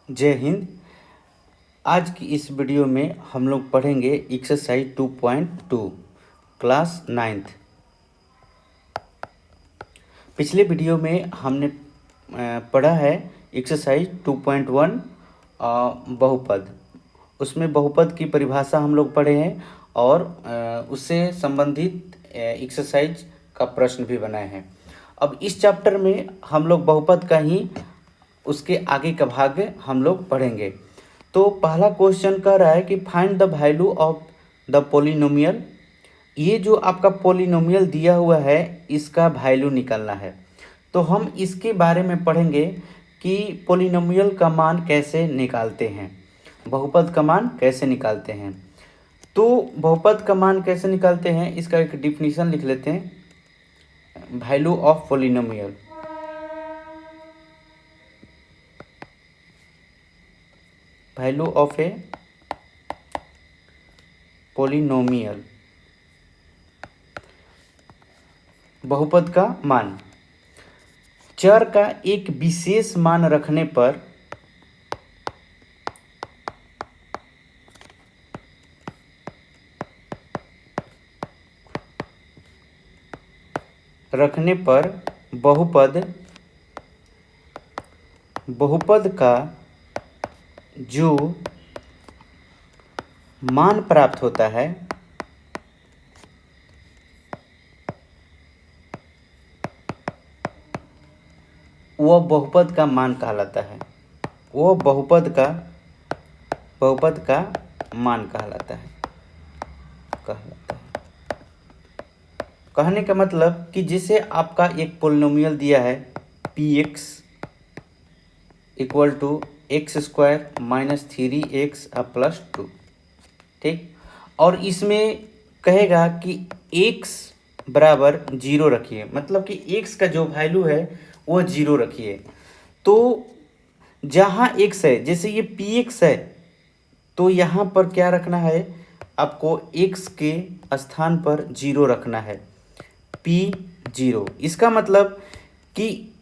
जय हिंद। आज की इस वीडियो में हम लोग पढ़ेंगे एक्सरसाइज 2.2 क्लास 9th। पिछले वीडियो में हमने पढ़ा है एक्सरसाइज 2.1 बहुपद। उसमें बहुपद की परिभाषा हम लोग पढ़े हैं और उससे संबंधित एक्सरसाइज का प्रश्न भी बनाए हैं। अब इस चैप्टर में हम लोग बहुपद का ही उसके आगे का भाग हम लोग पढ़ेंगे। तो पहला क्वेश्चन कह रहा है कि find the value of the polynomial. ये जो आपका पोलिनोमियल दिया हुआ है इसका वैल्यू निकालना है। तो हम इसके बारे में पढ़ेंगे कि पोलिनोमियल का मान कैसे निकालते हैं, बहुपद का मान कैसे निकालते हैं। तो बहुपद का मान कैसे निकालते हैं इसका एक डिफिनीशन लिख लेते हैं। Value of polynomial, value of A polynomial, बहुपद का मान। चर का एक विशेष मान रखने पर बहुपद का जो मान प्राप्त होता है वह बहुपद का मान कहलाता है। वो बहुपद का मान कहलाता है। कहने का मतलब कि जैसे आपका एक पोलिनोमियल दिया है px equal to x square minus 3x plus 2, ठीक। और इसमें कहेगा कि x बराबर 0 रखिए, मतलब कि x का जो वैल्यू है वो 0 रखिए। तो जहाँ x है, जैसे ये px है, तो यहाँ पर क्या रखना है आपको, x के स्थान पर 0 रखना है, p0। इसका मतलब कि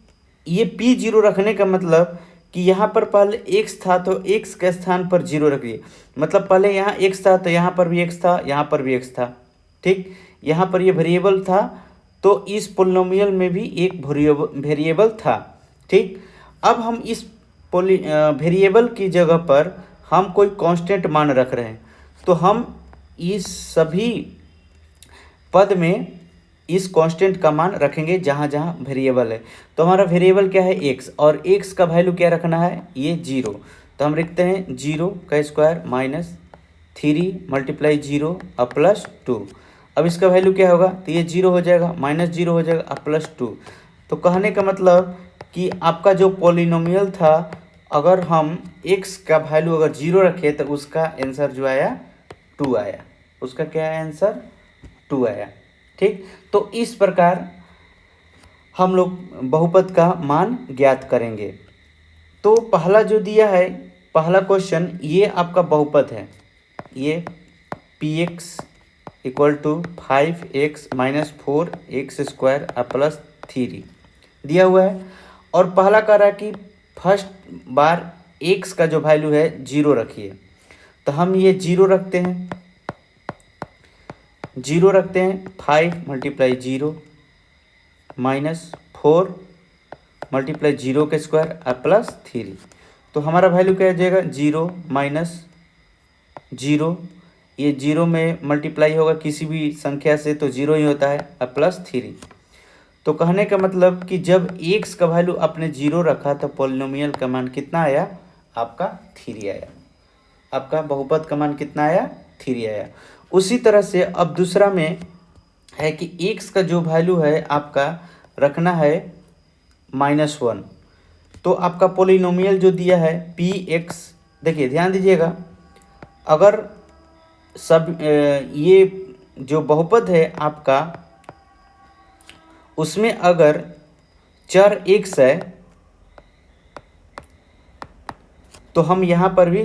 ये p0 रखने का मतलब कि यहाँ पर पहले x था तो x के स्थान पर 0 रखिए। मतलब पहले यहाँ x था तो यहाँ पर भी x था, यहाँ पर भी x था, ठीक। यहाँ पर ये वेरिएबल था तो इस पोलिनोमियल में भी एक वेरिएबल था, ठीक। अब हम इस वेरिएबल की जगह पर हम कोई कांस्टेंट मान रख रहे हैं, तो हम इस सभी पद में इस कांस्टेंट का मान रखेंगे जहाँ जहाँ वेरिएबल है। तो हमारा वेरिएबल क्या है x, और x का वैल्यू क्या रखना है, ये 0। तो हम लिखते हैं 0 का स्क्वायर माइनस 3 मल्टीप्लाई 0 प्लस 2। अब इसका वैल्यू क्या होगा, तो ये 0 हो जाएगा, माइनस 0 हो जाएगा प्लस 2। तो कहने का मतलब कि आपका जो पोलिनोमियल था, अगर हम x का वैल्यू अगर 0 रखे तो उसका आंसर जो आया 2 आया। उसका क्या है आंसर, 2 आया, ठीक। तो इस प्रकार हम लोग बहुपद का मान ज्ञात करेंगे। तो पहला जो दिया है, पहला क्वेश्चन, ये आपका बहुपद है, ये px equal to 5x minus 4x square plus 3 दिया हुआ है। और पहला कह रहा है कि फर्स्ट बार x का जो वैल्यू है 0 रखिए। तो हम ये 0 रखते हैं, 5 मल्टीप्लाई 0 माइनस 4 मल्टीप्लाई 0 के स्क्वायर प्लस 3। तो हमारा वैल्यू क्या हो जाएगा, 0 माइनस 0, ये 0 में मल्टीप्लाई होगा किसी भी संख्या से तो 0 ही होता है, प्लस 3। तो कहने का मतलब कि जब x का वैल्यू आपने 0 रखा तो पोलिनोमियल का मान कितना आया, आपका 3 आया। आपका बहुपद का मान कितना आया, 3 आया। उसी तरह से अब दूसरा में है कि x का जो वैल्यू है आपका रखना है -1। तो आपका पोलिनोमियल जो दिया है px, देखिए ध्यान दीजिएगा, अगर सब ये जो बहुपद है आपका, उसमें अगर चर x है तो हम यहाँ पर भी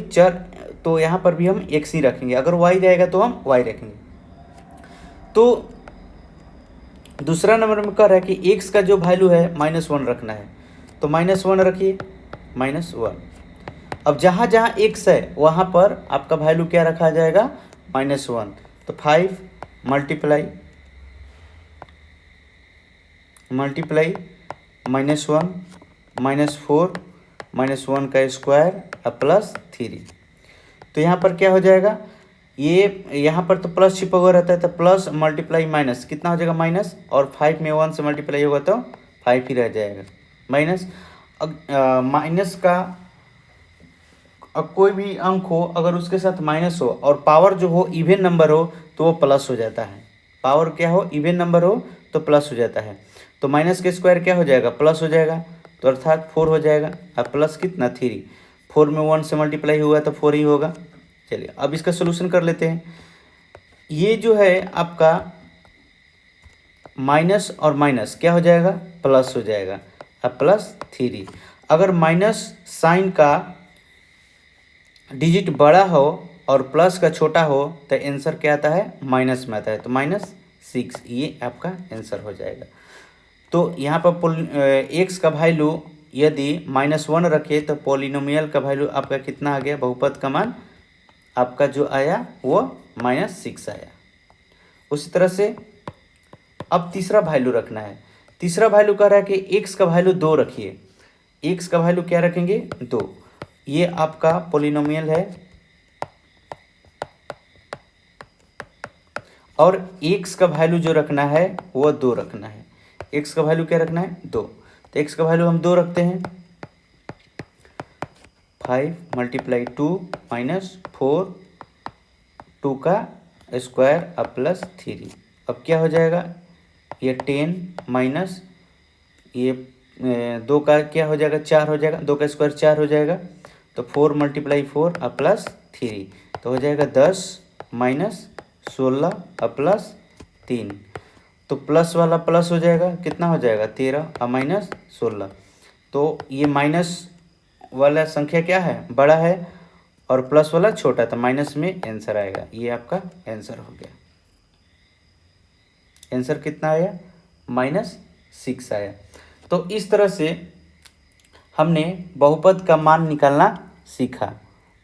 तो यहाँ पर भी हम x ही रखेंगे। अगर y रहेगा तो हम y रखेंगे। तो दूसरा नंबर में कह रहा है कि x का जो वैल्यू है -1 रखना है, तो -1 रखिए, -1। अब जहाँ जहाँ x है वहाँ पर आपका वैल्यू क्या रखा जाएगा, -1। तो 5 मल्टीप्लाई -1 -4 -1 का स्क्वायर और +3। तो यहाँ पर क्या हो जाएगा, ये यहाँ पर तो प्लस छिपा हुआ रहता है, तो प्लस मल्टीप्लाई माइनस कितना हो जाएगा, माइनस, और 5 में 1 से मल्टीप्लाई होगा तो 5 ही रह जाएगा माइनस। माइनस का अब कोई भी अंक हो अगर उसके साथ माइनस हो और पावर जो हो इवन नंबर हो तो वो प्लस हो जाता है। पावर क्या हो, इवन नंबर हो तो प्लस हो जाता है। तो माइनस के स्क्वायर क्या हो जाएगा, प्लस हो जाएगा, तो अर्थात 4 हो जाएगा। अब प्लस कितना, 3। 4 में 1 से मल्टीप्लाई हुआ तो 4 ही होगा। चलिए अब इसका सोल्यूशन कर लेते हैं। ये जो है आपका माइनस और माइनस क्या हो जाएगा, प्लस हो जाएगा, अब +3। अगर माइनस साइन का डिजिट बड़ा हो और प्लस का छोटा हो तो आंसर क्या आता है, माइनस में आता है, तो -6 ये आपका आंसर हो जाएगा। तो यहाँ पर एक्स का वैल्यू यदि -1 रखे तो पॉलिनोमियल का वैल्यू आपका कितना आ गया, बहुपद का मान आपका जो आया वो -6 आया। उसी तरह से अब तीसरा वैल्यू रखना है। तीसरा वैल्यू कह रहा है कि एक्स का वैल्यू 2 रखिए। एक्स का वैल्यू क्या रखेंगे, 2। ये आपका पॉलिनोमियल है और एक्स का वैल्यू जो रखना है वो 2 रखना है। एक्स का वैल्यू क्या रखना है, 2। तो एक्स का वैल्यू हम 2 रखते हैं। 5 × 2 -4 2 का स्क्वायर अब +3। अब क्या हो जाएगा, ये 10 माइनस ये 2 का क्या हो जाएगा, 4 हो जाएगा, 2 का स्क्वायर 4 हो जाएगा। तो 4 × 4 अब +3 तो हो जाएगा 10 माइनस 16 अब +3। तो प्लस वाला प्लस हो जाएगा, कितना हो जाएगा, 13 और -16। तो ये माइनस वाला संख्या क्या है, बड़ा है, और प्लस वाला छोटा, तो माइनस में आंसर आएगा। ये आपका आंसर हो गया। आंसर कितना आया, -6 आया। तो इस तरह से हमने बहुपद का मान निकालना सीखा।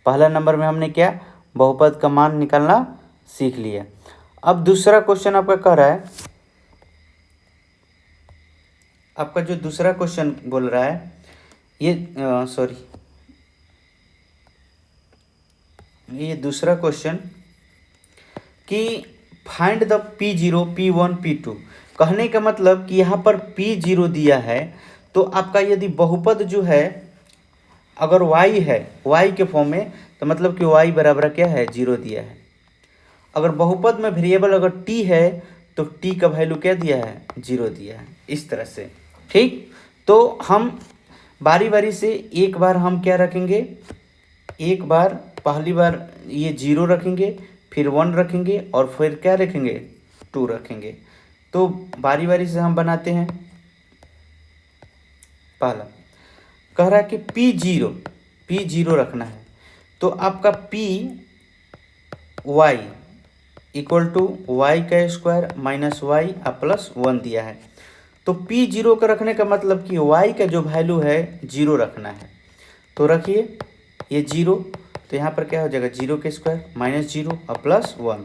पहला नंबर में हमने क्या, बहुपद का मान निकालना सीख लिया। अब दूसरा क्वेश्चन आपका कह रहा है, आपका जो दूसरा क्वेश्चन बोल रहा है ये ये दूसरा क्वेश्चन कि find the P0 P1 P2। कहने का मतलब कि यहाँ पर P0 दिया है, तो आपका यदि बहुपद जो है अगर y है, y के फॉर्म में, तो मतलब कि y बराबर क्या है, 0 दिया है। अगर बहुपद में वेरिएबल अगर t है तो t का वैल्यू क्या दिया है, 0 दिया है। इस तरह से, ठीक। तो हम बारी बारी से एक बार हम क्या रखेंगे, एक बार पहली बार ये 0 रखेंगे, फिर 1 रखेंगे और फिर क्या रखेंगे, 2 रखेंगे। तो बारी बारी से हम बनाते हैं। पहला कह रहा है कि P0 रखना है, तो आपका Py इक्वल टू वाई का स्क्वायर माइनस वाई प्लस 1 दिया है। तो P0 का रखने का मतलब कि y का जो वैल्यू है 0 रखना है। तो रखिए ये 0, तो यहाँ पर क्या हो जाएगा, 0 के स्क्वायर -0 और +1,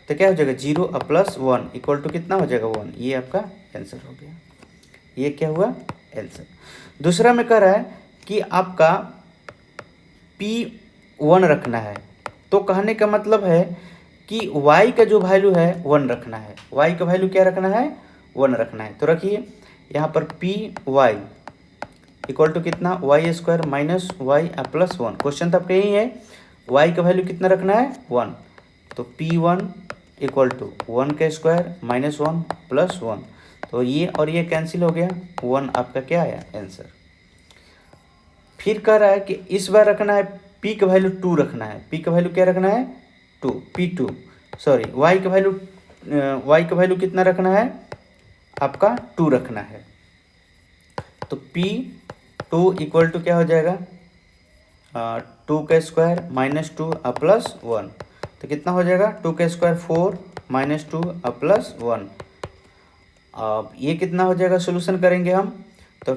तो क्या हो जाएगा 0 और +1 इक्वल टू कितना हो जाएगा 1। ये आपका आंसर हो गया। ये क्या हुआ, आंसर। दूसरा में कह रहा है कि आपका P1 रखना है, तो कहने का मतलब है कि y का जो वैल्यू है 1 रखना है। y का वैल्यू क्या रखना है, 1 रखना है। तो रखिए यहाँ पर Py इक्वल टू कितना, y square minus y plus 1। Question तो आपका यही है, y का वैल्यू कितना रखना है, 1। तो P1 इक्वल टू 1 का स्क्वायर -1 प्लस 1, तो ये और ये कैंसिल हो गया, 1 आपका क्या आया, आंसर। फिर कह रहा है कि इस बार रखना है P का वैल्यू 2 रखना है। P का वैल्यू क्या रखना है, 2, P2 सॉरी y का वैल्यू कितना रखना है, आपका 2 रखना है। तो P2 इक्वल टू क्या हो जाएगा, 2 का स्क्वायर -2 प्लस 1, तो कितना हो जाएगा, 2 का स्क्वायर 4 -2 प्लस 1। अब ये कितना हो जाएगा, सोल्यूशन करेंगे हम तो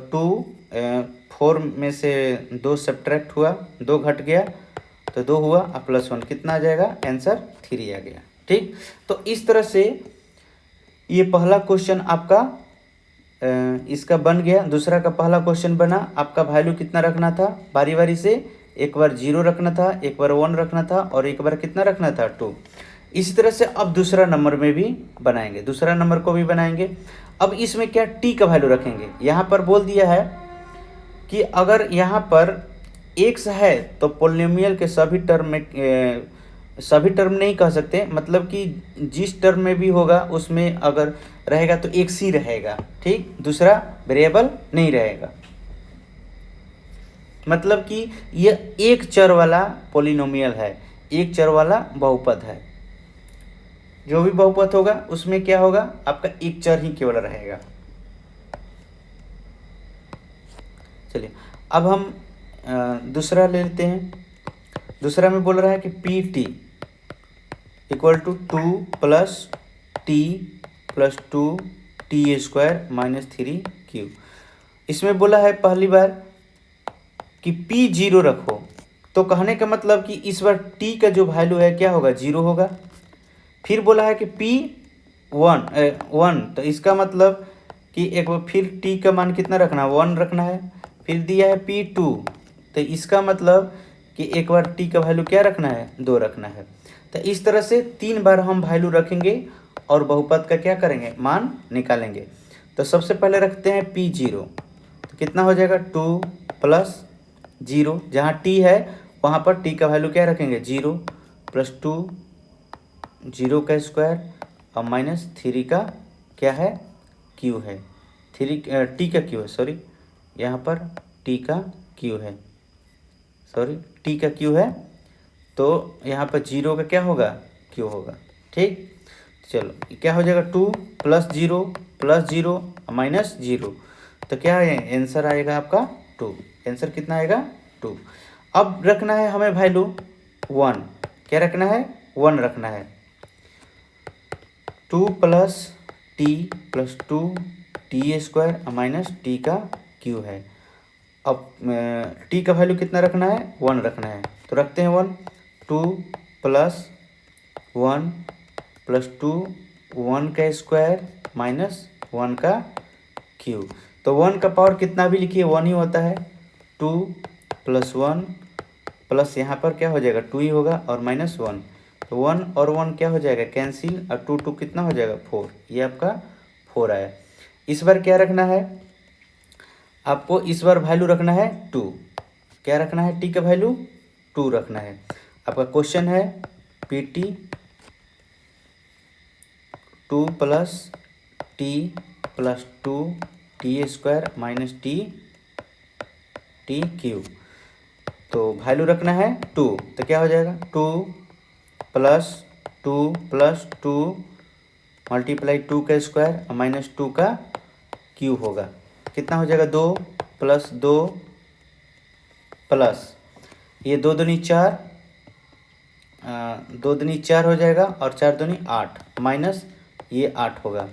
4 में से 2 सब्ट्रैक्ट हुआ, 2 घट गया तो 2 हुआ, और +1 कितना आ जाएगा, आंसर 3 आ गया। ठीक, तो इस तरह से ये पहला क्वेश्चन आपका इसका बन गया। दूसरा का पहला क्वेश्चन बना, आपका वैल्यू कितना रखना था, बारी बारी से एक बार 0 रखना था, एक बार 1 रखना था, और एक बार कितना रखना था, 2। इसी तरह से अब दूसरा नंबर में भी बनाएंगे, दूसरा नंबर को भी बनाएंगे। अब इसमें क्या टी का वैल्यू रखेंगे। यहाँ पर बोल दिया है कि अगर यहाँ पर x है तो पोलिनोमियल के सभी टर्म में सभी टर्म नहीं कह सकते, मतलब कि जिस टर्म में भी होगा उसमें अगर रहेगा तो x ही रहेगा। ठीक, दूसरा वेरिएबल नहीं रहेगा, मतलब कि यह एक चर वाला पोलिनोमियल है, एक चर वाला बहुपद है। जो भी बहुपद होगा उसमें क्या होगा, आपका एक चर ही केवल रहेगा। चलिए अब हम दूसरा ले लेते हैं। दूसरा में बोल रहा है कि p t equal to 2 + t + 2t² - 3q। इसमें बोला है पहली बार कि p 0 रखो, तो कहने का मतलब कि इस बार t का जो वैल्यू है क्या होगा, 0 होगा। फिर बोला है कि p 1, तो इसका मतलब कि एक बार फिर t का मान कितना रखना है, 1 रखना है। फिर दिया है p 2, तो इसका मतलब कि एक बार t का वैल्यू क्या रखना है, 2 रखना है। तो इस तरह से 3 बार हम वैल्यू रखेंगे और बहुपद का क्या करेंगे, मान निकालेंगे। तो सबसे पहले रखते हैं p 0, तो कितना हो जाएगा, 2 + 0, जहाँ t है वहाँ पर t का वैल्यू क्या रखेंगे, 0 + 2 0 का स्क्वायर और -3 का क्या है, q है, t का q है, सॉरी यहाँ पर t का q है, सॉरी t का q है, तो यहाँ पर 0 का क्या होगा, q होगा। ठीक, चलो क्या हो जाएगा, 2 + 0 + 0 -0, तो क्या है आंसर आएगा आपका 2। आंसर कितना आएगा, 2। अब रखना है हमें वैल्यू 1, क्या रखना है, 1 रखना है। 2 + t + 2t² - t का q है। अब t का वैल्यू कितना रखना है, 1 रखना है, तो रखते हैं 1। 2 + 1 + 2 1 का स्क्वायर -1 का q, तो 1 का पावर कितना भी लिखिए 1 ही होता है। 2 + 1 प्लस यहाँ पर क्या हो जाएगा, 2 ही होगा, और -1, तो 1 और 1 क्या हो जाएगा, कैंसिल, और 2 2 कितना हो जाएगा, 4। ये आपका 4 आया। इस बार क्या रखना है आपको, इस बार वैल्यू रखना है 2, क्या रखना है, t का वैल्यू 2 रखना है। आपका क्वेश्चन है P T 2 + t + 2t² - tq, तो वैल्यू रखना है 2, तो क्या हो जाएगा, 2 + 2 + 2 × 2 का स्क्वायर -2 का q होगा, कितना हो जाएगा, 2 + 2 प्लस ये 2 दूनी 4, 2 दूनी 4 हो जाएगा, और 4 दूनी 8, माइनस ये 8 होगा।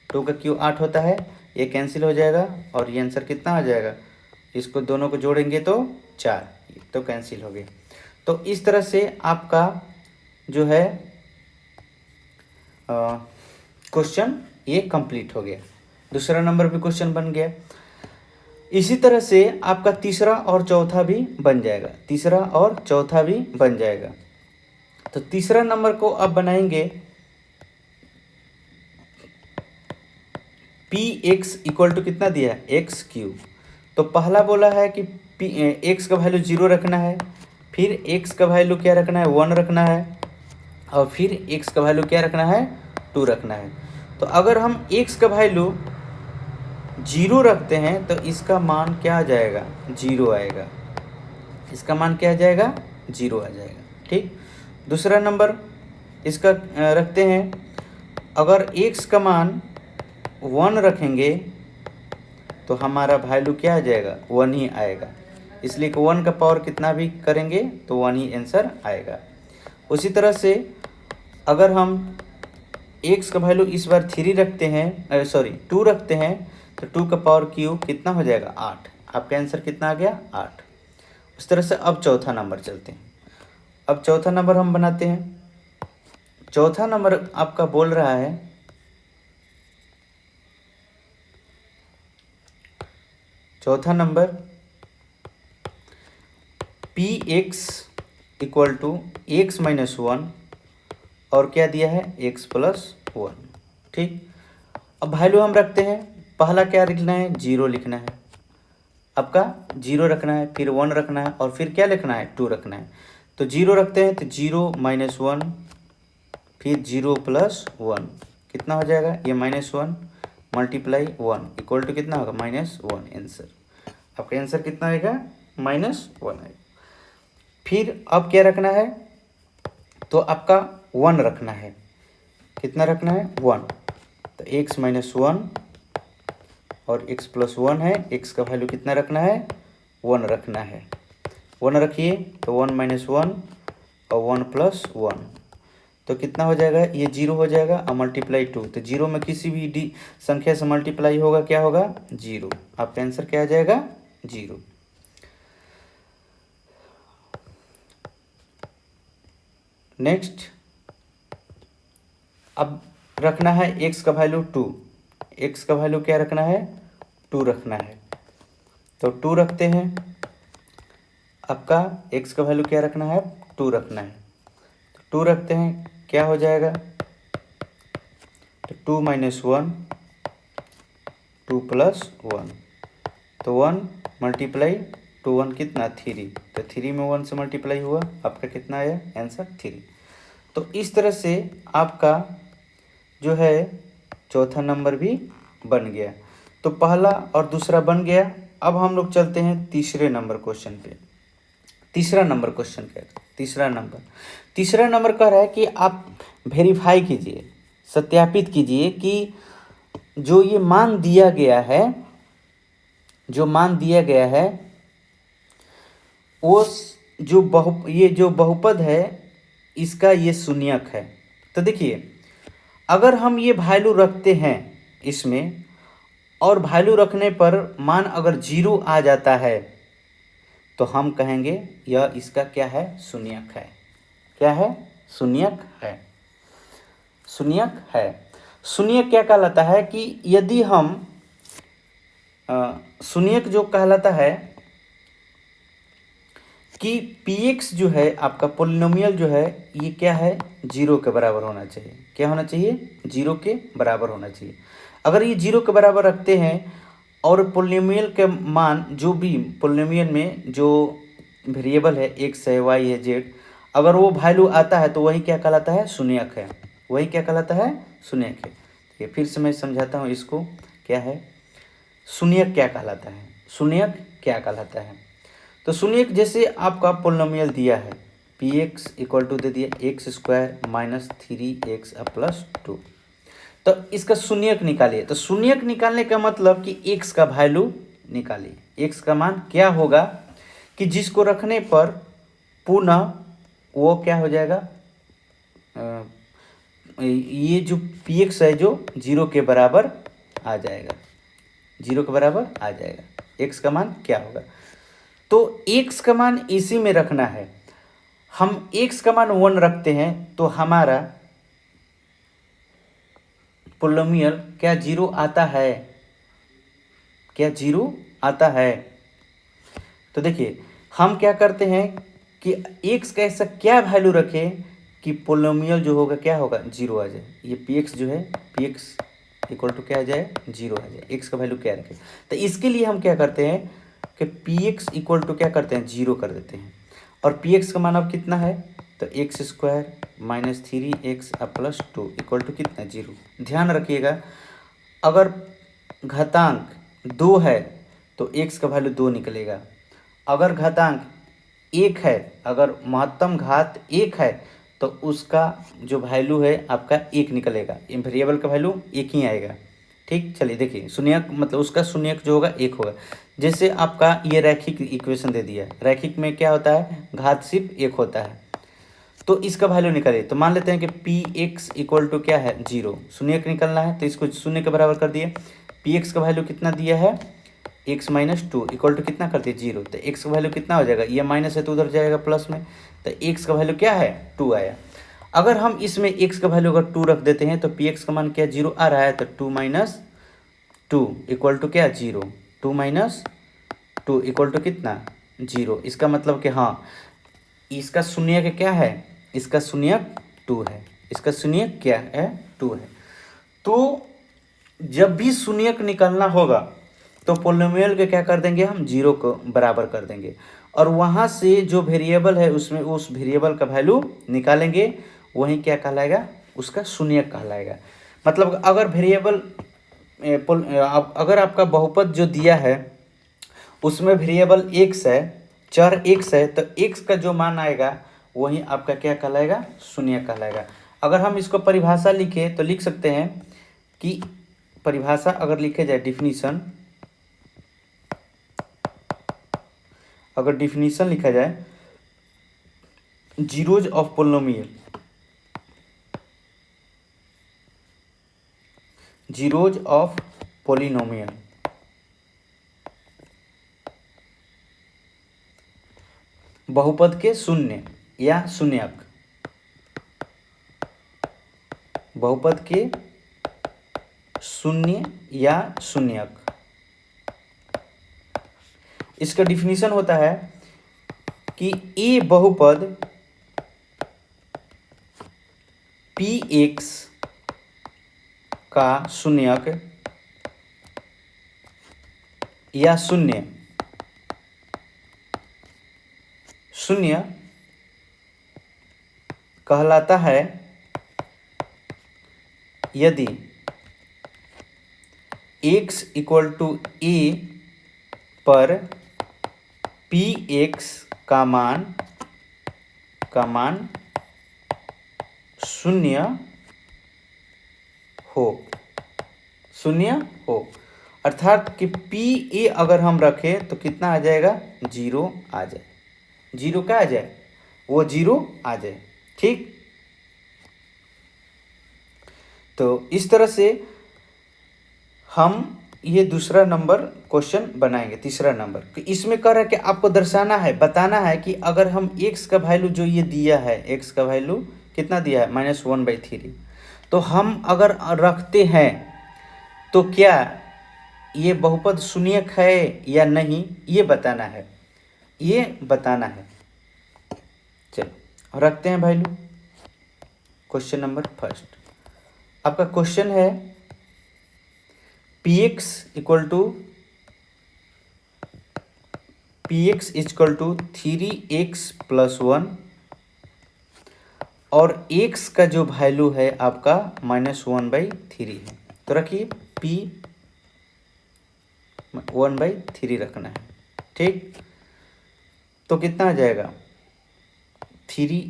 2 का q 8 होता है, ये कैंसिल हो जाएगा, और ये आंसर कितना आ जाएगा, इसको दोनों को जोड़ेंगे तो 4, तो कैंसिल हो गया। तो इस तरह से आपका जो है क्वेश्चन ये कंप्लीट हो गया। दूसरा नंबर भी क्वेश्चन बन गया। इसी तरह से आपका तीसरा और चौथा भी बन जाएगा, तीसरा और चौथा भी बन जाएगा। तो तीसरा नंबर को अब बनाएंगे px = कितना दिया है, x3। तो पहला बोला है कि x का वैल्यू 0 रखना है, फिर x का वैल्यू क्या रखना है, 1 रखना है, और फिर x का वैल्यू क्या रखना है, 2 रखना है। तो अगर हम x का वैल्यू 0 रखते हैं तो इसका मान क्या आ जाएगा, 0 आएगा, इसका मान क्या आ जाएगा, 0 आ जाएगा। ठीक, दूसरा नंबर इसका रखते हैं, अगर x का मान 1 रखेंगे तो हमारा वैल्यू क्या आ जाएगा, 1 ही आएगा, इसलिए कि 1 का पावर कितना भी करेंगे तो 1 ही आंसर आएगा। उसी तरह से अगर हम x का वैल्यू इस बार 3 रखते हैं, 2 रखते हैं, तो 2 का पावर क्यूब कितना हो जाएगा 8। आपका आंसर कितना आ गया 8। उस तरह से अब चौथा नंबर चलते हैं। अब चौथा नंबर हम बनाते हैं। चौथा नंबर आपका बोल रहा है चौथा number p x equal to x minus 1 और क्या दिया है एक्स प्लस 1। ठीक, अब वैल्यू हम रखते हैं। पहला क्या लिखना है 0 लिखना है, आपका 0 रखना है, फिर 1 रखना है और फिर क्या लिखना है 2 रखना है। तो 0 रखते हैं तो 0 माइनस 1 फिर 0 प्लस 1 कितना हो जाएगा ये -1 मल्टीप्लाई 1 इक्वल टू कितना होगा -1। आंसर आपका आंसर कितना आएगा -1 आएगा। फिर अब क्या रखना है तो आपका 1 रखना है। कितना रखना है 1। तो x माइनस 1 और x प्लस 1 है, x का वैल्यू कितना रखना है 1 रखना है। 1 रखिए तो 1 माइनस 1 और 1 प्लस 1 तो कितना हो जाएगा ये 0 हो जाएगा और मल्टीप्लाई 2। तो 0 में किसी भी डी संख्या से मल्टीप्लाई होगा क्या होगा 0। आपका आंसर क्या आ जाएगा 0। नेक्स्ट अब रखना है x का वैल्यू 2। x का वैल्यू क्या रखना है 2 रखना है। तो 2 रखते हैं। आपका x का वैल्यू क्या रखना है 2 रखना है। तो 2 रखते हैं क्या हो जाएगा तो 2 माइनस 1 2 प्लस 1 तो 1 मल्टीप्लाई 2 1 कितना 3। तो 3 में 1 से मल्टीप्लाई हुआ आपका कितना आया आंसर 3। तो इस तरह से आपका जो है चौथा नंबर भी बन गया। तो पहला और दूसरा बन गया। अब हम लोग चलते हैं तीसरे नंबर क्वेश्चन पे। तीसरा नंबर क्वेश्चन क्या है तीसरा नंबर कह रहा है कि आप वेरीफाई कीजिए, सत्यापित कीजिए कि जो ये मान दिया गया है वो ये जो बहुपद है इसका ये शून्यक है। तो देखिए अगर हम ये वैल्यू रखते हैं इसमें और वैल्यू रखने पर मान अगर 0 आ जाता है तो हम कहेंगे यह इसका क्या है शून्यक है। क्या है शून्यक है। शून्यक है। शून्यक क्या कहलाता है कि यदि हम शून्यक जो कहलाता है कि px जो है आपका पोलिनोमियल जो है ये क्या है 0 के बराबर होना चाहिए। क्या होना चाहिए 0 के बराबर होना चाहिए। अगर ये 0 के बराबर रखते हैं और पोलिनोमियल के मान जो भी पोलिनोमियल में जो वेरिएबल है x है y है z अगर वो वैल्यू आता है तो वही क्या कहलाता है शून्यक है। वही क्या कहलाता है शून्यक है। ठीक है, फिर से मैं समझाता हूँ इसको क्या है शून्यक क्या कहलाता है। शून्यक क्या कहलाता है तो शून्यक जैसे आपका पोलिनोमियल दिया है px इक्वल टू दे दिया x² माइनस 3x प्लस 2। तो इसका शून्यक निकालिए। तो शून्यक निकालने का मतलब कि x का वैल्यू निकालिए। x का मान क्या होगा कि जिसको रखने पर पुनः वो क्या हो जाएगा ये जो px है जो 0 के बराबर आ जाएगा। 0 के बराबर आ जाएगा। x का मान क्या होगा तो x का मान इसी में रखना है। हम x का मान 1 रखते हैं तो हमारा पोलिनोमियल क्या 0 आता है। क्या 0 आता है। तो देखिए हम क्या करते हैं कि x का ऐसा क्या वैल्यू रखें कि पोलिनोमियल जो होगा क्या होगा 0 आ जाए। ये px जो है px इक्वल टू क्या आ जाए 0 आ जाए। x का वैल्यू क्या रखें तो इसके लिए हम क्या करते हैं कि px इक्वल टू क्या करते हैं 0 कर देते हैं। और px का मान अब कितना है तो x² minus 3x plus 2 equal to कितना 0। ध्यान रखिएगा अगर घातांक 2 है तो x का वैल्यू 2 निकलेगा। अगर घातांक 1 है अगर महत्तम घात 1 है तो उसका जो वैल्यू है आपका 1 निकलेगा। इन वेरिएबल का वैल्यू 1 ही आएगा। ठीक, चलिए देखिए शून्यक मतलब उसका शून्यक जो होगा 1 होगा। जैसे आपका ये रैखिक इक्वेशन दे दिया। रैखिक में क्या होता है घात सिर्फ 1 होता है। तो इसका वैल्यू निकालिए। तो मान लेते हैं कि px इक्वल टू क्या है 0। शून्यक निकलना है तो इसको 0 के बराबर कर दिए। पी एक्स का वैल्यू कितना दिया है, x minus two equal to कितना करते हैं 0। तो एक्स का वैल्यू कितना हो जाएगा, ये माइनस है तो उधर जाएगा प्लस में, तो एक्स का वैल्यू क्या है 2 आया। अगर हम इसमें एक्स का वैल्यू अगर 2 रख देते हैं तो पी एक्स का मान क्या 0 आ रहा है, तो 2 माइनस 2 इक्वल टू क्या 0, 2 माइनस 2 इक्वल टू कितना 0। इसका मतलब कि हाँ इसका शून्यक क्या है, इसका शून्यक 2 है, इसका शून्यक क्या है 2 है। तो जब भी शून्यक निकालना होगा तो पोलिनोमियल के क्या कर देंगे हम 0 को बराबर कर देंगे, और वहाँ से जो वेरिएबल है उसमें उस वेरिएबल का वैल्यू निकालेंगे, वही क्या कहलाएगा, उसका शून्यक कहलाएगा। मतलब अगर वेरिएबल अगर आपका बहुपद जो दिया है उसमें वेरिएबल x है, चर x है, तो x का जो मान आएगा वही आपका क्या कहलाएगा, शून्य कहलाएगा। अगर हम इसको परिभाषा लिखे तो लिख सकते हैं कि परिभाषा अगर लिखे जाए डिफिनीशन, अगर डिफिनीशन लिखा जाए zeros of polynomial, zeros of polynomial, बहुपद के शून्य या शून्यक, बहुपद के शून्य या शून्यक, इसका डिफिनीशन होता है कि ए बहुपद पी एक्स का शून्यक या शून्य शून्य कहलाता है यदि x इक्वल टू ए पर पी एक्स का मान शून्य हो, शून्य हो, अर्थात कि पी ए अगर हम रखें तो कितना आ जाएगा 0 आ जाए, 0 क्या आ जाए, वो 0 आ जाए। ठीक, तो इस तरह से हम ये दूसरा नंबर क्वेश्चन बनाएंगे। तीसरा नंबर कि इसमें कह रहा है कि आपको दर्शाना है, बताना है कि अगर हम x का वैल्यू जो ये दिया है, x का वैल्यू कितना दिया है -1/3, तो हम अगर रखते हैं तो क्या ये बहुपद शून्यक है या नहीं, ये बताना है, ये बताना है। चलो रखते हैं वैल्यू। क्वेश्चन नंबर फर्स्ट आपका क्वेश्चन है P x equal to 3x+1 और x का जो वैल्यू है आपका -1/3 है। तो रखिए p 1/3 रखना है। ठीक, तो कितना आ जाएगा 3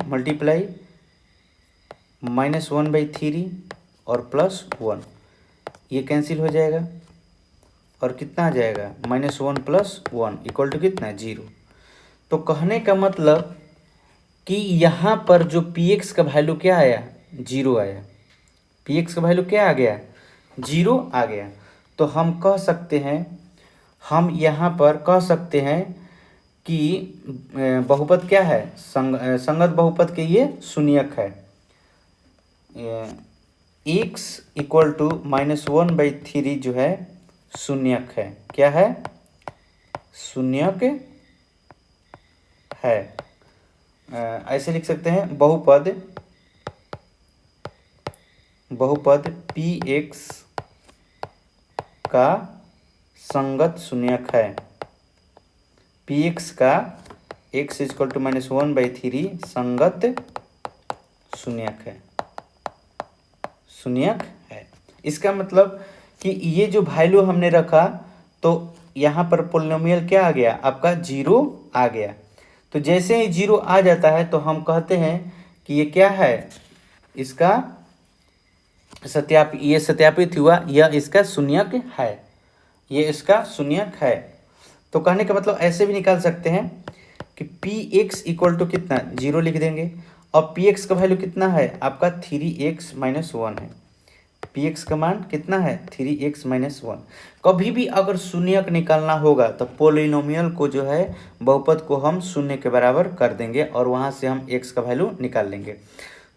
मल्टीप्लाई -1/3 और +1, ये कैंसिल हो जाएगा और कितना आ जाएगा -1 + 1 इक्वल टू कितना 0। तो कहने का मतलब कि यहाँ पर जो पी एक्स का वैल्यू क्या आया 0 आया, पी एक्स का वैल्यू क्या आ गया 0 आ गया। तो हम कह सकते हैं, हम यहाँ पर कह सकते हैं कि बहुपद क्या है, संगत बहुपद के ये शून्यक है। x इक्वल टू -1/3 जो है शून्यक है, क्या है शून्यक है। ऐसे लिख सकते हैं बहुपद पी एक्स का संगत शून्यक है, पी एक्स का x इक्वल टू -1/3 संगत शून्यक है, शून्यक है। इसका मतलब कि ये जो वैल्यू हमने रखा तो यहाँ पर पोलिनोमियल क्या आ गया आपका 0 आ गया। तो जैसे ही 0 आ जाता है तो हम कहते हैं कि ये क्या है, इसका ये सत्यापित हुआ, यह इसका शून्यक है, ये इसका शून्यक है। तो कहने का मतलब ऐसे भी निकाल सकते हैं कि पी एक्स इक्वल टू कितना 0 लिख देंगे और पी एक्स का वैल्यू कितना है आपका 3x - 1 है, पी एक्स का मान कितना है 3x माइनस 1। कभी भी अगर शून्यक निकालना होगा तो पोलिनोमियल को जो है बहुपद को हम शून्य के बराबर कर देंगे और वहाँ से हम x का वैल्यू निकाल लेंगे।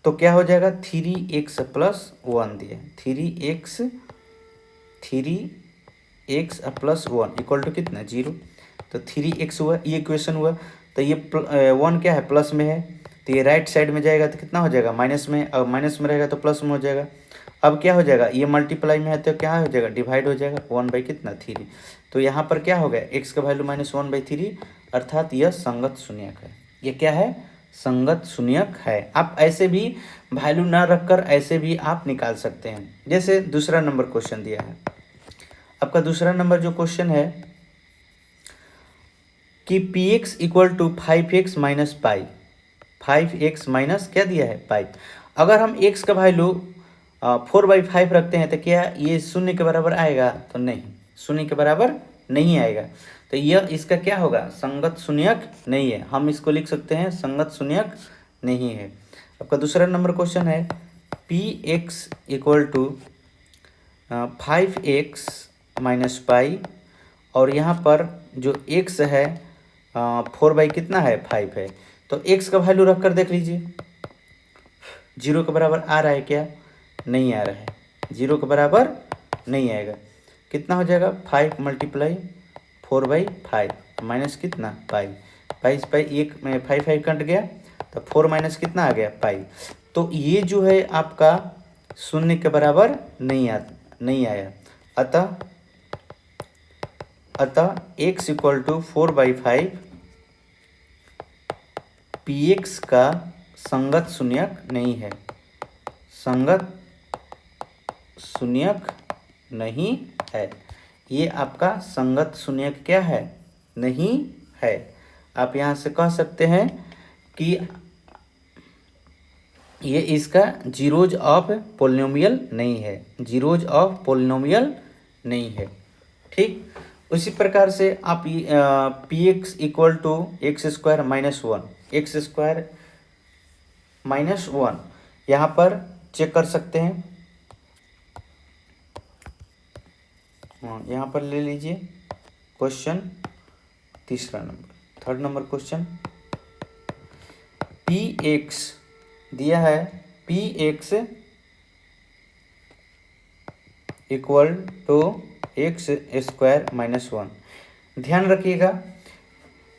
तो क्या हो जाएगा 3x प्लस 1 दिए 3x प्लस 1 इक्वल टू कितना 0। तो 3x हुआ, ये इक्वेशन हुआ। तो ये 1 क्या है प्लस में है, तो ये राइट साइड में जाएगा तो कितना हो जाएगा माइनस में, और माइनस में रहेगा तो प्लस में हो जाएगा। अब क्या हो जाएगा, ये मल्टीप्लाई में है तो क्या हो जाएगा डिवाइड हो जाएगा 1 कितना 3। तो यहाँ पर क्या हो गया x का वैल्यू -1/3, अर्थात यह संगत शून्यक है। ये क्या है, संगत शून्यक है। आप ऐसे भी वैल्यू ना रखकर ऐसे भी आप निकाल सकते हैं। जैसे दूसरा नंबर क्वेश्चन दिया है आपका, दूसरा नंबर जो क्वेश्चन है कि px equal to 5x minus pi, 5x minus क्या दिया है पाई। अगर हम x का वैल्यू 4/5 रखते हैं तो क्या ये शून्य के बराबर आएगा, तो नहीं, शून्य के बराबर नहीं आएगा। तो यह इसका क्या होगा, संगत शून्यक नहीं है। हम इसको लिख सकते हैं संगत शून्यक नहीं है। आपका दूसरा नंबर क्वेश्चन है px equal to 5x minus pi, और यहाँ पर जो x है 4 कितना है 5 है। तो x का वैल्यू रख कर देख लीजिए, 0 के बराबर आ रहा है क्या, नहीं आ रहा है, 0 के बराबर नहीं आएगा। कितना हो जाएगा 5 × 4/5 माइनस कितना पाई, पाई एक में 5 कट गया तो 4 माइनस कितना आ गया पाई। तो ये जो है आपका शून्य के बराबर नहीं आया। अतः x इक्वल टू 4/5 px का संगत शून्यक नहीं है, संगत शून्यक नहीं है। ये आपका संगत शून्यक क्या है, नहीं है। आप यहाँ से कह सकते हैं कि ये इसका जीरोज ऑफ पोलिनोमियल नहीं है, जीरोज ऑफ पोलिनोमियल नहीं है। ठीक, उसी प्रकार से आप px equal to x² minus 1, x² minus 1 यहाँ पर चेक कर सकते हैं। यहाँ पर ले लीजिए क्वेश्चन तीसरा number, third number question. px दिया है, px equal to x² minus 1। ध्यान रखिएगा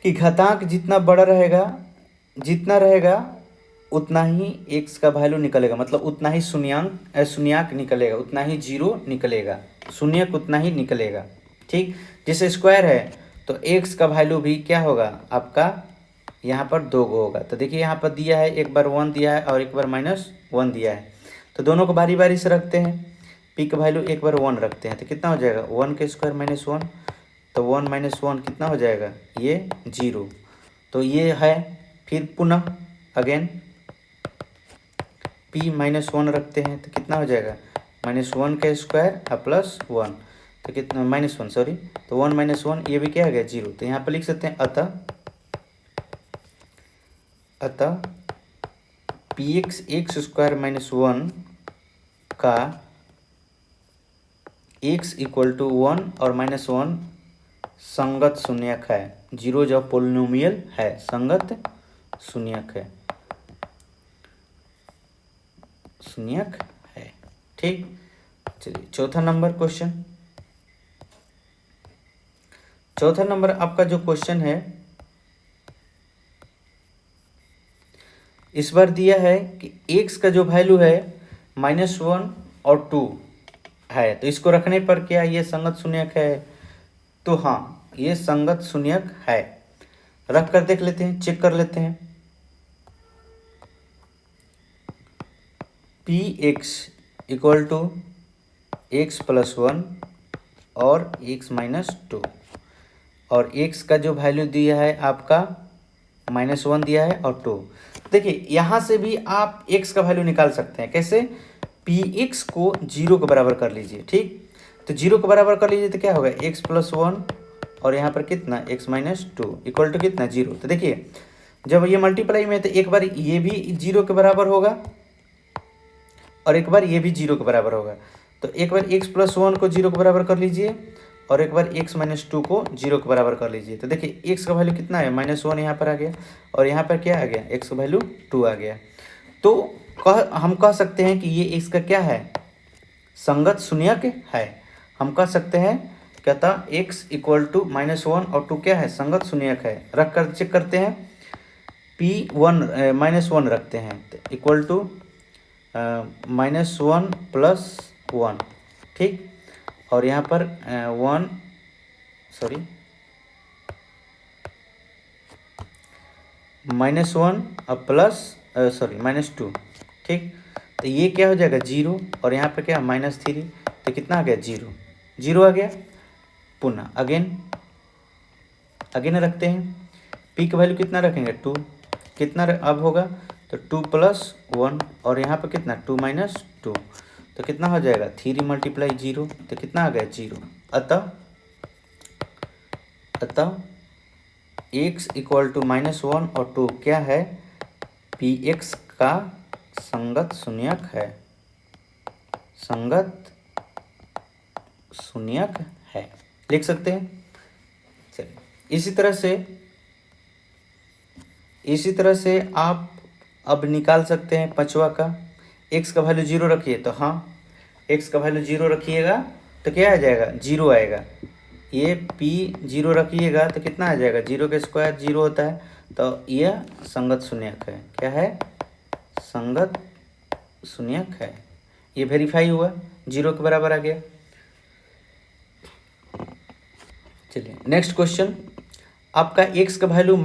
कि घातांक जितना बड़ा रहेगा, जितना रहेगा उतना ही x का वैल्यू निकलेगा, मतलब उतना ही शून्यक निकलेगा, उतना ही जीरो निकलेगा, शून्यक उतना ही निकलेगा। ठीक, जैसे स्क्वायर है तो x का वैल्यू भी क्या होगा आपका, यहाँ पर 2 होगा। तो देखिए यहाँ पर दिया है, एक बार 1 दिया है और एक बार -1 दिया है। तो दोनों को बारी बारी से रखते हैं। p का वैल्यू एक बार 1 रखते हैं तो कितना हो जाएगा 1 के स्क्वायर माइनस 1, तो 1 माइनस 1 कितना हो जाएगा, ये 0। तो ये है, फिर पुनः अगेन p -1 रखते हैं तो कितना हो जाएगा -1 का स्क्वायर प्लस 1, तो कितना -1 सॉरी, तो 1 - 1 ये भी क्या आ गया 0। तो यहाँ पर लिख सकते हैं अतः px x² माइनस 1 का x इक्वल टू 1 और -1 संगत शून्यक है, जीरो जो पोलिनोमियल है, संगत शून्यक है, शून्यक है। ठीक, चलिए चौथा नंबर क्वेश्चन। चौथा नंबर आपका जो क्वेश्चन है, इस बार दिया है कि x का जो वैल्यू है -1 और 2 है, तो इसको रखने पर क्या ये संगत शून्यक है, तो हाँ ये संगत शून्यक है। रख कर देख लेते हैं, चेक कर लेते हैं। px इक्वल टू x + 1 और x - 2, और x का जो वैल्यू दिया है आपका -1 दिया है और 2। देखिए यहाँ से भी आप x का वैल्यू निकाल सकते हैं। कैसे, px को 0 के बराबर कर लीजिए। ठीक, तो 0 के बराबर कर लीजिए तो क्या होगा x + 1 और यहाँ पर कितना x - 2 इक्वल टू कितना 0। तो देखिए जब ये मल्टीप्लाई में तो एक बार ये भी 0 के बराबर होगा और एक बार ये भी 0 के बराबर होगा। तो एक बार x प्लस 1 को 0 के बराबर कर लीजिए और एक बार x माइनस 2 को 0 के बराबर कर लीजिए। तो देखिए x का वैल्यू कितना है, -1 यहाँ पर आ गया और यहाँ पर क्या आ गया, x का वैल्यू 2 आ गया। तो हम कह सकते हैं कि ये x का क्या है, संगत शून्यक है। हम कह सकते हैं कहता x इक्वल टू -1 और 2 क्या है, संगत शून्यक है। रख कर चेक करते हैं, p1 -1 रखते हैं तो इक्वल टू -1 प्लस 1, ठीक। और यहाँ पर -1 प्लस -2, ठीक। तो ये क्या हो जाएगा 0 और यहाँ पर क्या -3, तो कितना आ गया 0, 0 आ गया। पुनः अगेन रखते हैं, p का वैल्यू कितना रखेंगे 2, कितना अब होगा तो 2 प्लस 1 और यहाँ पर कितना 2 माइनस 2, तो कितना हो जाएगा 3 मल्टीप्लाई 0, तो कितना आ गया 0। अतः x इक्वल टू -1 और 2 क्या है, px का संगत शून्यक है, संगत शून्यक है, लिख सकते हैं। चलिए इसी तरह से आप अब निकाल सकते हैं पांचवा का। x का वैल्यू 0 रखिए, तो हाँ x का वैल्यू 0 रखिएगा तो क्या आ जाएगा 0 आएगा। ये p 0 रखिएगा तो कितना आ जाएगा, 0 का स्क्वायर 0 होता है, तो यह संगत शून्यक है। क्या है, संगत शून्यक है। ये वेरीफाई हुआ, 0 के बराबर आ गया। चलिए नेक्स्ट क्वेश्चन, आपका x का वैल्यू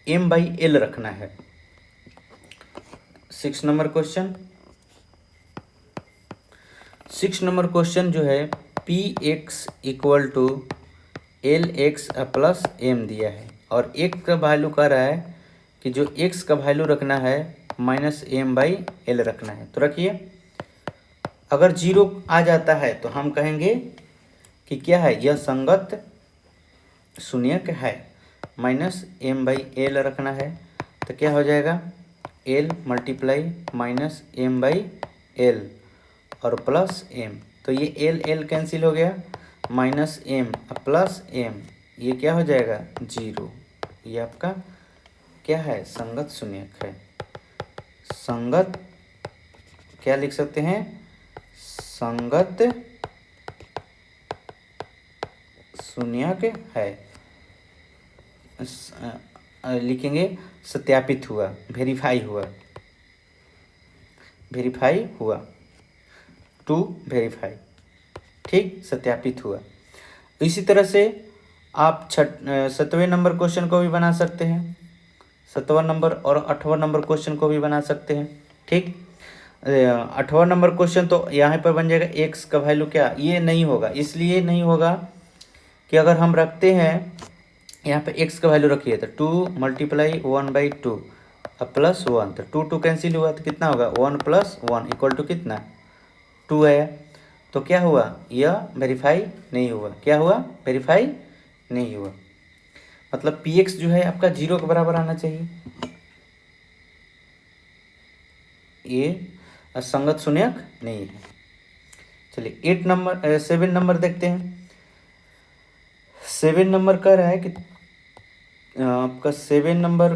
-m/l रखना है। 6 नंबर क्वेश्चन जो है px equal to lx plus m दिया है और x का वैल्यू कह रहा है कि जो x का वैल्यू रखना है -m/l रखना है। तो रखिए, अगर 0 आ जाता है तो हम कहेंगे कि क्या है, यह संगत शून्यक है। -m/l रखना है तो क्या हो जाएगा, l मल्टीप्लाई -m/l और प्लस m, तो ये l कैंसिल हो गया, -m प्लस m, ये क्या हो जाएगा 0। ये आपका क्या है, संगत शून्यक है। संगत क्या लिख सकते हैं, संगत शून्यक है। लिखेंगे सत्यापित हुआ, वेरीफाई हुआ टू वेरीफाई, ठीक, सत्यापित हुआ। इसी तरह से आप 7वें नंबर क्वेश्चन को भी बना सकते हैं, 7वां नंबर और 8वां नंबर क्वेश्चन को भी बना सकते हैं, ठीक। 8वां नंबर क्वेश्चन तो यहाँ पर बन जाएगा x का वैल्यू क्या, ये नहीं होगा, इसलिए नहीं होगा कि अगर हम रखते हैं यहाँ पे x का वैल्यू रखिए तो 2 मल्टीप्लाई 1/2 प्लस 1, तो 2 कैंसिल हुआ तो कितना होगा 1 प्लस 1 इक्वल टू कितना 2 है। तो क्या हुआ, यह वेरीफाई नहीं हुआ। क्या हुआ, वेरीफाई नहीं हुआ। मतलब px जो है आपका 0 के बराबर आना चाहिए। ये संगत शून्यक नहीं है। चलिए 7 नंबर देखते हैं। 7 नंबर कह रहा है कि आपका 7 number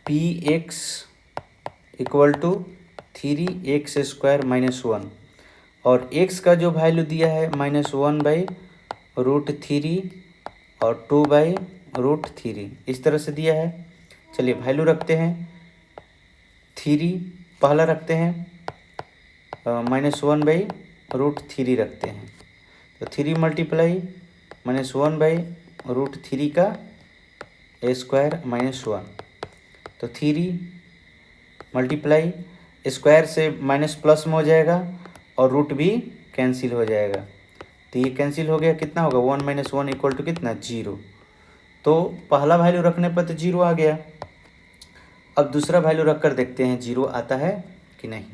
px equal to 3x² -1 और x का जो वैल्यू दिया है -1/√3 और 2/√3 इस तरह से दिया है। चलिए वैल्यू रखते हैं, 3 पहला रखते हैं, -1/√3 रखते हैं, तो 3 मल्टीप्लाई -1/√3 का स्क्वायर -1, तो 3 मल्टीप्लाई स्क्वायर से माइनस प्लस में हो जाएगा और रूट भी कैंसिल हो जाएगा, तो ये कैंसिल हो गया, कितना होगा 1 - 1 इक्वल टू कितना 0। तो पहला वैल्यू रखने पर तो 0 आ गया। अब दूसरा वैल्यू रख कर देखते हैं 0 आता है कि नहीं।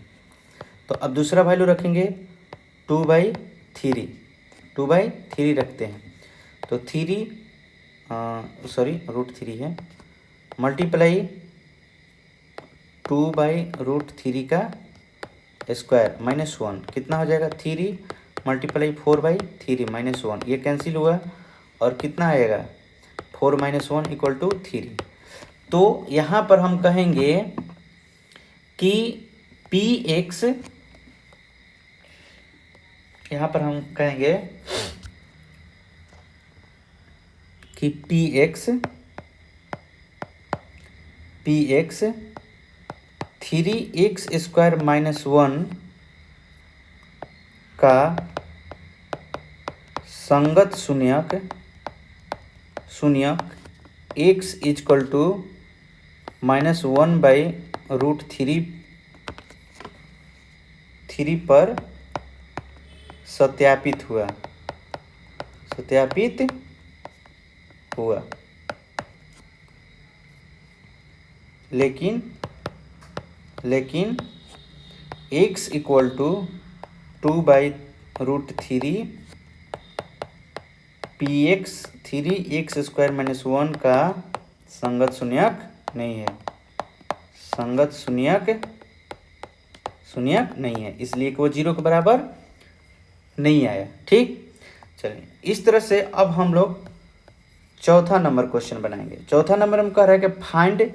तो अब दूसरा वैल्यू रखेंगे 2/3 रखते हैं, तो √3 है, मल्टीप्लाई 2/√3 का स्क्वायर -1 कितना हो जाएगा 3 × 4/3 -1 ये कैंसिल हुआ और कितना आएगा 4 - 1 = 3। तो यहाँ पर हम कहेंगे कि Px यहाँ पर हम कहेंगे कि Px 3x² - 1 का संगत शून्यक x = -1/√3 पर सत्यापित हुआ लेकिन x = 2/√3 Px 3x² - 1 का संगत शून्यक नहीं है, इसलिए कि वो 0 के बराबर नहीं आया। ठीक, चलिए इस तरह से अब हम लोग चौथा नंबर क्वेश्चन बनाएंगे। चौथा नंबर हम कह रहा है कि find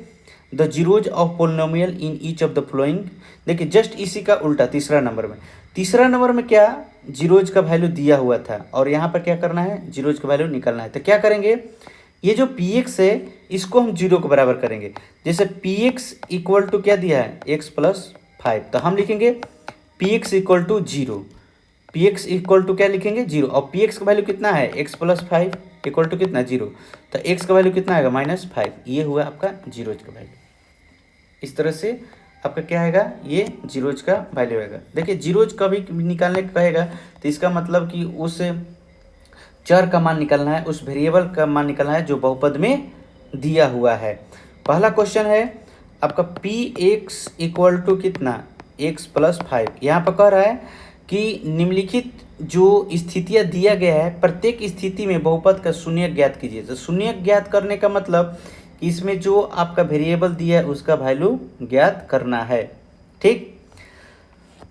the zeros of polynomial in each of the flowing. देखिए जस्ट इसी का उल्टा तीसरा नंबर में क्या जीरोज का वैल्यू दिया हुआ था और यहाँ पर क्या करना है जीरोज का वैल्यू निकालना है। तो क्या करेंगे, ये जो Px है इसको हम 0 के बराबर करेंगे। जैसे Px = क्या दिया है x + 5, तो हम लिखेंगे Px = 0। Px = क्या लिखेंगे 0 और Px का वैल्यू कितना है x + 5 = कितना 0, तो x का वैल्यू कितना आएगा -5। ये हुआ आपका जीरोज का वैल्यू। इस तरह से आपका क्या आएगा ये जीरोज का वैल्यू आएगा। देखिए जीरोज कभी निकालने का कहेगा तो इसका मतलब कि उस चर का मान निकालना है, उस वेरिएबल का मान निकालना है जो बहुपद में दिया हुआ है। पहला क्वेश्चन है आपका Px = कितना x + 5। यहाँ पर कह रहा है कि निम्नलिखित जो स्थितियाँ दिया गया है प्रत्येक स्थिति में बहुपद का शून्यक ज्ञात कीजिए। तो शून्यक ज्ञात करने का मतलब इसमें जो आपका वेरिएबल दिया है उसका वैल्यू ज्ञात करना है। ठीक,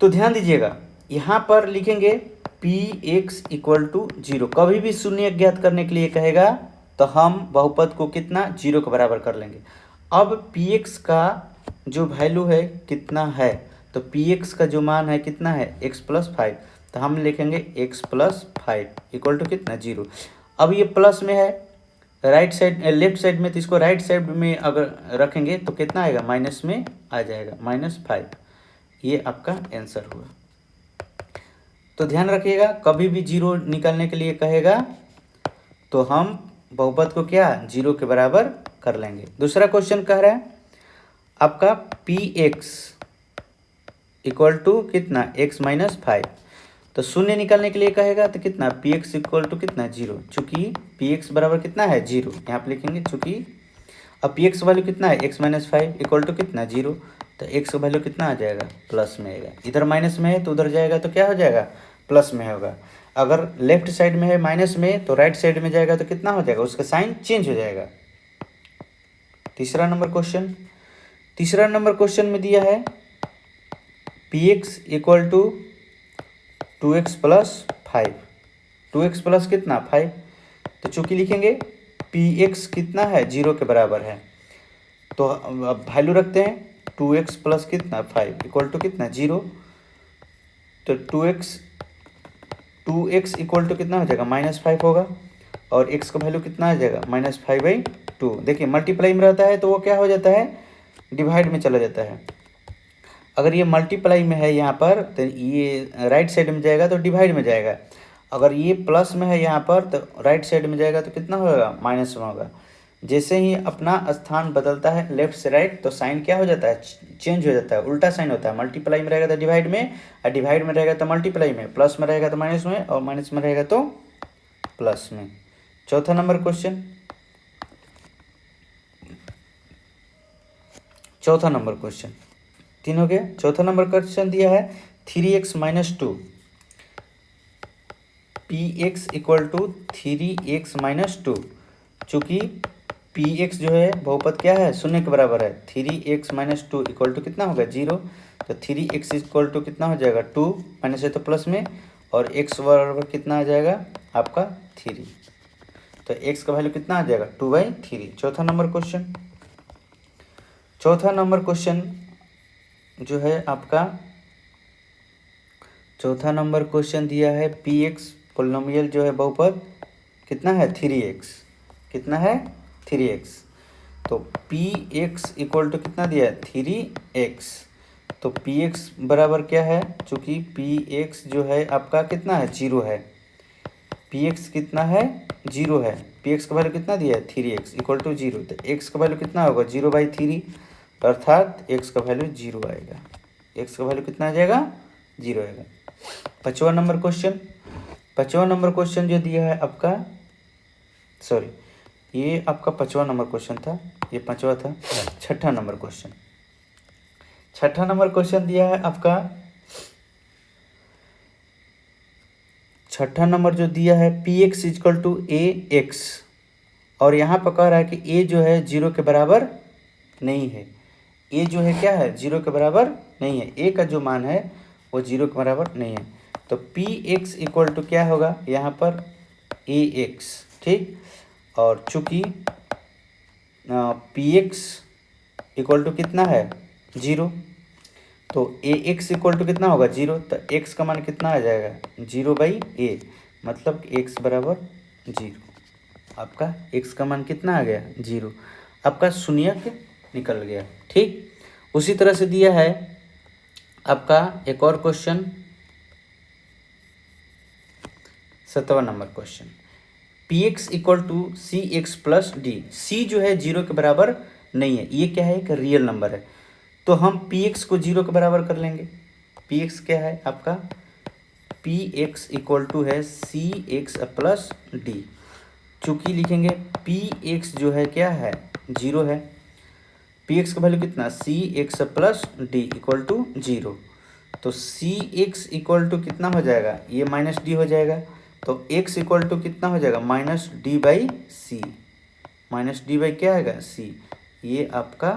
तो ध्यान दीजिएगा यहाँ पर लिखेंगे Px = 0। कभी भी शून्यक ज्ञात करने के लिए कहेगा तो हम बहुपद को कितना 0 के बराबर कर लेंगे। अब Px का जो वैल्यू है कितना है, तो Px का जो मान है कितना है x + 5, तो हम लिखेंगे x + 5 = कितना 0। अब ये प्लस में है राइट साइड लेफ्ट साइड में, तो इसको राइट साइड में अगर रखेंगे तो कितना आएगा माइनस में आ जाएगा -5। ये आपका आंसर हुआ। तो ध्यान रखिएगा कभी भी 0 निकालने के लिए कहेगा तो हम बहुपद को क्या 0 के बराबर कर लेंगे। दूसरा क्वेश्चन कह रहा है आपका Px = कितना x - 5, तो शून्य निकालने के लिए कहेगा तो कितना Px = कितना 0, चूँकि Px बराबर कितना है 0, यहाँ पे लिखेंगे चूँकि अब Px वैल्यू कितना है x - 5 = कितना 0, तो x का वैल्यू कितना आ जाएगा प्लस में आएगा। इधर माइनस में है तो उधर जाएगा तो क्या हो जाएगा प्लस में होगा। अगर लेफ्ट साइड में है माइनस में तो राइट साइड में जाएगा तो कितना हो जाएगा उसका साइन चेंज हो जाएगा। तीसरा नंबर क्वेश्चन में दिया है Px = 2x + 5, 2x प्लस कितना 5, तो चूँकि लिखेंगे Px कितना है 0 के बराबर है, तो अब वैल्यू रखते हैं 2x प्लस कितना 5 = कितना 0, तो 2x = कितना हो जाएगा -5 होगा और x का वैल्यू कितना आ जाएगा -5/2। देखिए मल्टीप्लाई में रहता है तो वो क्या हो जाता है डिवाइड में चला जाता है। अगर ये मल्टीप्लाई में है यहाँ पर तो ये राइट साइड में जाएगा तो डिवाइड में जाएगा। अगर ये प्लस में है यहाँ पर तो राइट साइड में जाएगा तो कितना होगा माइनस में होगा। जैसे ही अपना स्थान बदलता है लेफ्ट से राइट तो साइन क्या हो जाता है चेंज हो जाता है, उल्टा साइन होता है। मल्टीप्लाई में रहेगा तो डिवाइड में, और डिवाइड में रहेगा तो मल्टीप्लाई में, प्लस में रहेगा तो माइनस में, और माइनस में रहेगा तो प्लस में। चौथा नंबर क्वेश्चन 3 हो गया। चौथा नंबर क्वेश्चन दिया है 3x - 2, Px = 3x - 2, चूँकि पी एक्स जो है बहुपद क्या है, शून्य के बराबर है। 3x माइनस 2 इक्वल टू कितना होगा, 0। तो 3x इक्वल टू कितना हो जाएगा, 2 माइनस है तो प्लस में, और x बराबर कितना आ जाएगा आपका 3। तो x का वैल्यू कितना आ जाएगा, 2/3। चौथा नंबर क्वेश्चन जो है आपका, चौथा नंबर क्वेश्चन दिया है पी एक्स पोलिनोमियल जो है बहुपद कितना है, 3x। कितना है, 3x। तो पी एक्स इक्वल टू कितना दिया है, 3x। तो पी एक्स बराबर क्या है, चूँकि पी एक्स जो है आपका कितना है, 0 है। पी एक्स कितना है, 0 है। पी एक्स का वैल्यू कितना दिया है, 3x इक्वल टू 0। तो x का वैल्यू कितना होगा, 0/3, अर्थात x का वैल्यू 0 आएगा। x का वैल्यू कितना आ जाएगा, 0 आएगा। पाँचवा नंबर क्वेश्चन जो दिया है आपका, सॉरी ये आपका पाँचवा नंबर क्वेश्चन था, ये पाँचवा था। छठा नंबर क्वेश्चन दिया है आपका, छठा नंबर जो दिया है P X equal to A X, और यहाँ पर कह रहा है कि ए जो है 0 के बराबर नहीं है। ए जो है क्या है, 0 के बराबर नहीं है। ए का जो मान है वो 0 के बराबर नहीं है। तो पी एक्स इक्वल टू क्या होगा यहाँ पर, ए एक्स, ठीक। और चूँकि पी एक्स इक्वल टू कितना है, 0, तो ए एक्स इक्वल टू कितना होगा, 0। तो एक्स का मान कितना आ जाएगा, 0/a, मतलब एक्स बराबर 0। आपका एक्स का मान कितना आ गया, 0। आपका शून्यक निकल गया, ठीक। उसी तरह से दिया है आपका एक और क्वेश्चन, 7वां number question, P x equal to C x plus D. C जो है 0 के बराबर नहीं है, ये क्या है, एक रियल नंबर है। तो हम पी एक्स को 0 के बराबर कर लेंगे। पी एक्स क्या है आपका, पी एक्स इक्वल टू है सी एक्स प्लस डी। चूँकि लिखेंगे पी एक्स जो है क्या है, 0 है। पी एक्स का वैल्यू कितना, C x plus D equal to 0। तो सी एक्स इक्वल टू कितना हो जाएगा, ये माइनस डी हो जाएगा। तो x इक्वल टू कितना हो जाएगा, -d/c। -d/ क्या आएगा, c। ये आपका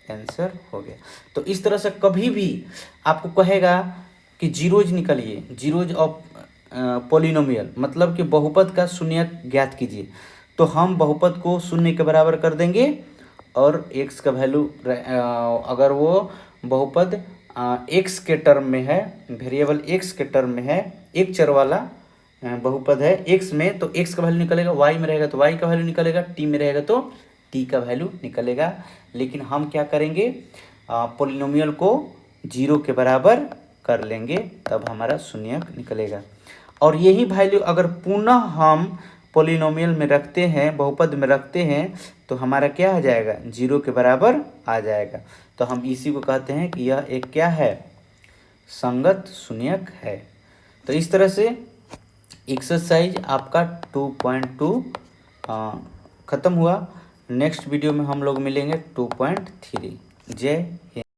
आंसर हो गया। तो इस तरह से कभी भी आपको कहेगा कि जीरोज निकालिए, जीरोज ऑफ पोलिनोमियल, मतलब कि बहुपद का शून्यक ज्ञात कीजिए, तो हम बहुपद को शून्य के बराबर कर देंगे, और x का वैल्यू अगर वो बहुपद x के टर्म में है, वेरिएबल x के टर्म में है, एक चर वाला बहुपद है x में, तो x का वैल्यू निकलेगा, y में रहेगा तो y का वैल्यू निकलेगा, t में रहेगा तो t का वैल्यू निकलेगा। लेकिन हम क्या करेंगे, पोलिनोमियल को 0 के बराबर कर लेंगे, तब हमारा शून्यक निकलेगा। और यही वैल्यू अगर पुनः हम पोलिनोमियल में रखते हैं, बहुपद में रखते हैं, तो हमारा क्या आ जाएगा, 0 के बराबर आ जाएगा। तो हम इसी को कहते हैं कि यह एक क्या है, संगत शून्यक है। तो इस तरह से एक्सरसाइज आपका 2.2 ख़त्म हुआ। नेक्स्ट वीडियो में हम लोग मिलेंगे 2.3। जय हिंद।